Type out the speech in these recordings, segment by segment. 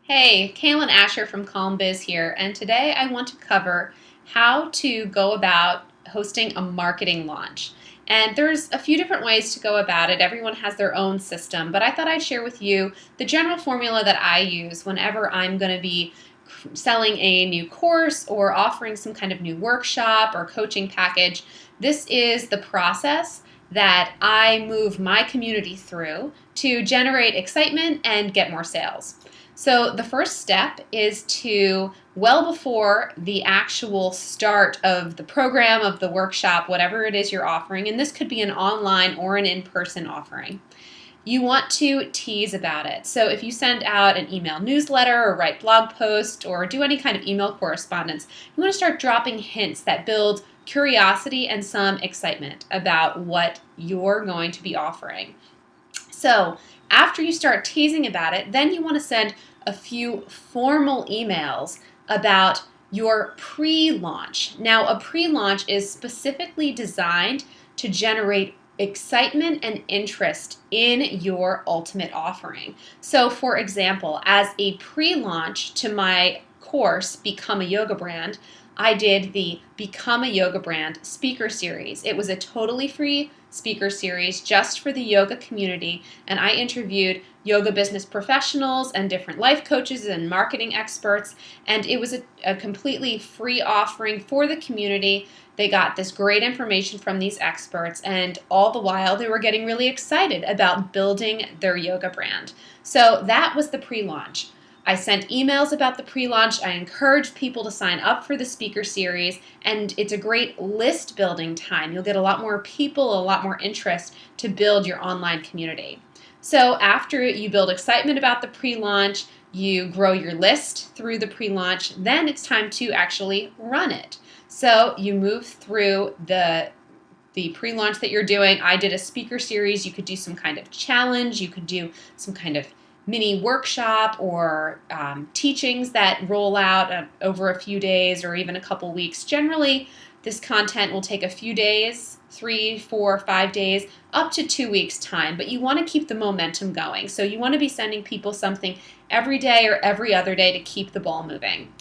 Hey, Cailen Ascher from Calm Biz here, and today I want to cover how to go about hosting a marketing launch. And there's a few different ways to go about it. Everyone has their own system, but I thought I'd share with you the general formula that I use whenever I'm going to be selling a new course or offering some kind of new workshop or coaching package. This is the process that I move my community through to generate excitement and get more sales. So the first step is to, well before the actual start of the program, of the workshop, whatever it is you're offering, and this could be an online or an in-person offering, you want to tease about it. So if you send out an email newsletter or write blog posts or do any kind of email correspondence, you want to start dropping hints that build curiosity and some excitement about what you're going to be offering. So after you start teasing about it, then you want to send a few formal emails about your pre-launch. Now, a pre-launch is specifically designed to generate excitement and interest in your ultimate offering. So, for example, as a pre-launch to my course, Become a Yoga Brand, I did the Become a Yoga Brand speaker series. It was a totally free speaker series just for the yoga community, and I interviewed yoga business professionals and different life coaches and marketing experts, and it was a completely free offering for the community. They got this great information from these experts, and all the while they were getting really excited about building their yoga brand. So that was the pre-launch. I sent emails about the pre-launch. I encouraged people to sign up for the speaker series, and it's a great list building time. You'll get a lot more people, a lot more interest to build your online community. So after you build excitement about the pre-launch, you grow your list through the pre-launch, then it's time to actually run it. So you move through the pre-launch that you're doing. I did a speaker series. You could do some kind of challenge. You could do some kind of mini workshop or teachings that roll out over a few days or even a couple weeks. Generally, this content will take a few days, 3, 4, 5 days, up to 2 weeks time, but you want to keep the momentum going. So you want to be sending people something every day or every other day to keep the ball moving.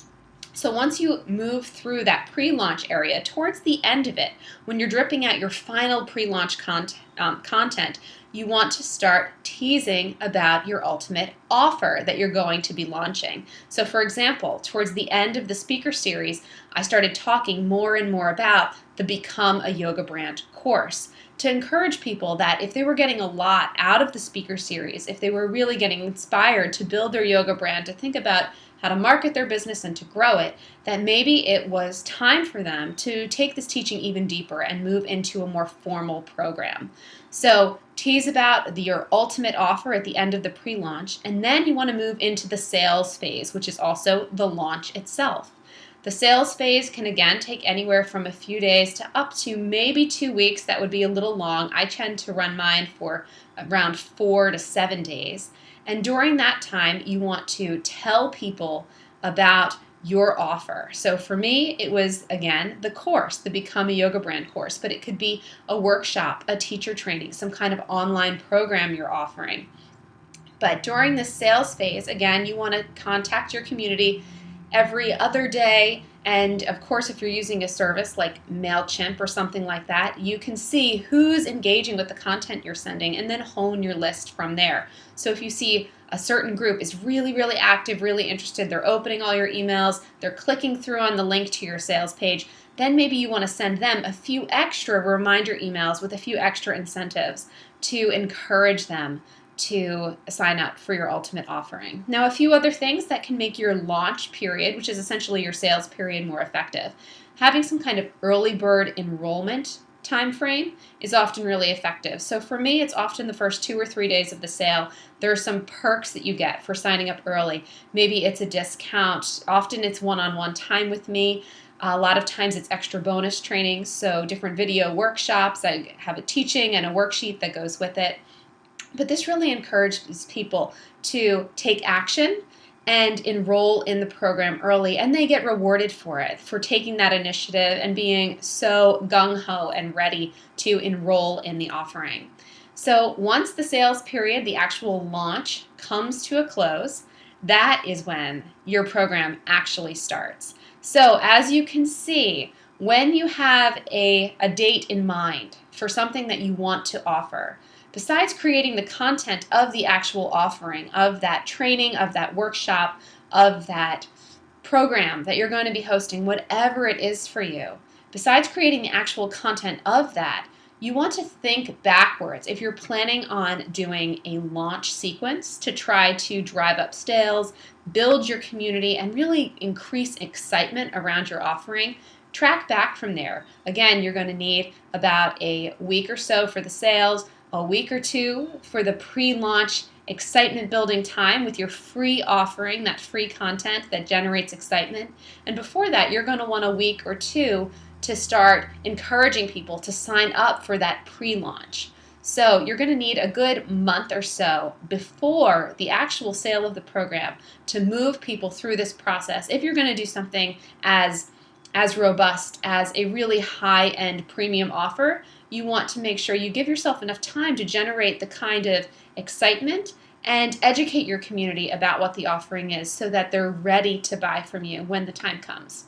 So once you move through that pre-launch area, towards the end of it, when you're dripping out your final pre-launch content, you want to start teasing about your ultimate offer that you're going to be launching. So for example, towards the end of the speaker series, I started talking more and more about the Become a Yoga Brand course to encourage people that if they were getting a lot out of the speaker series, if they were really getting inspired to build their yoga brand, to think about how to market their business and to grow it, that maybe it was time for them to take this teaching even deeper and move into a more formal program. So tease about your ultimate offer at the end of the pre-launch, and then you want to move into the sales phase, which is also the launch itself. The sales phase can again take anywhere from a few days to up to maybe 2 weeks. That would be a little long. I tend to run mine for around 4 to 7 days. And during that time, you want to tell people about your offer. So for me, it was, again, the course, the Become a Yoga Brand course, but it could be a workshop, a teacher training, some kind of online program you're offering. But during the sales phase, again, you want to contact your community every other day. And of course, if you're using a service like MailChimp or something like that, you can see who's engaging with the content you're sending and then hone your list from there. So if you see a certain group is really, really active, really interested, they're opening all your emails, they're clicking through on the link to your sales page, then maybe you want to send them a few extra reminder emails with a few extra incentives to encourage them to sign up for your ultimate offering. Now, a few other things that can make your launch period, which is essentially your sales period, more effective. Having some kind of early bird enrollment time frame is often really effective. So for me, it's often the first 2 or 3 days of the sale. There are some perks that you get for signing up early. Maybe it's a discount. Often it's one-on-one time with me. A lot of times it's extra bonus training, so different video workshops. I have a teaching and a worksheet that goes with it. But this really encourages people to take action and enroll in the program early, and they get rewarded for it, for taking that initiative and being so gung-ho and ready to enroll in the offering. So once the sales period, the actual launch, comes to a close, that is when your program actually starts. So as you can see, when you have a date in mind for something that you want to offer, besides creating the content of the actual offering, of that training, of that workshop, of that program that you're going to be hosting, whatever it is for you, besides creating the actual content of that, you want to think backwards. If you're planning on doing a launch sequence to try to drive up sales, build your community, and really increase excitement around your offering, track back from there. Again, you're going to need about a week or so for the sales, a week or two for the pre-launch excitement building time with your free offering, that free content that generates excitement. And before that, you're going to want a week or two to start encouraging people to sign up for that pre-launch. So you're going to need a good month or so before the actual sale of the program to move people through this process if you're going to do something as robust as a really high-end premium offer. You want to make sure you give yourself enough time to generate the kind of excitement and educate your community about what the offering is so that they're ready to buy from you when the time comes.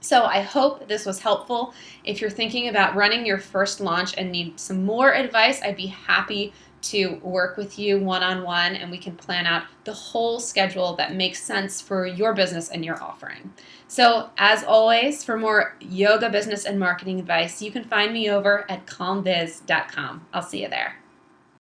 So I hope this was helpful. If you're thinking about running your first launch and need some more advice, I'd be happy to work with you one-on-one, and we can plan out the whole schedule that makes sense for your business and your offering. So as always, for more yoga business and marketing advice, you can find me over at calmbiz.com. I'll see you there.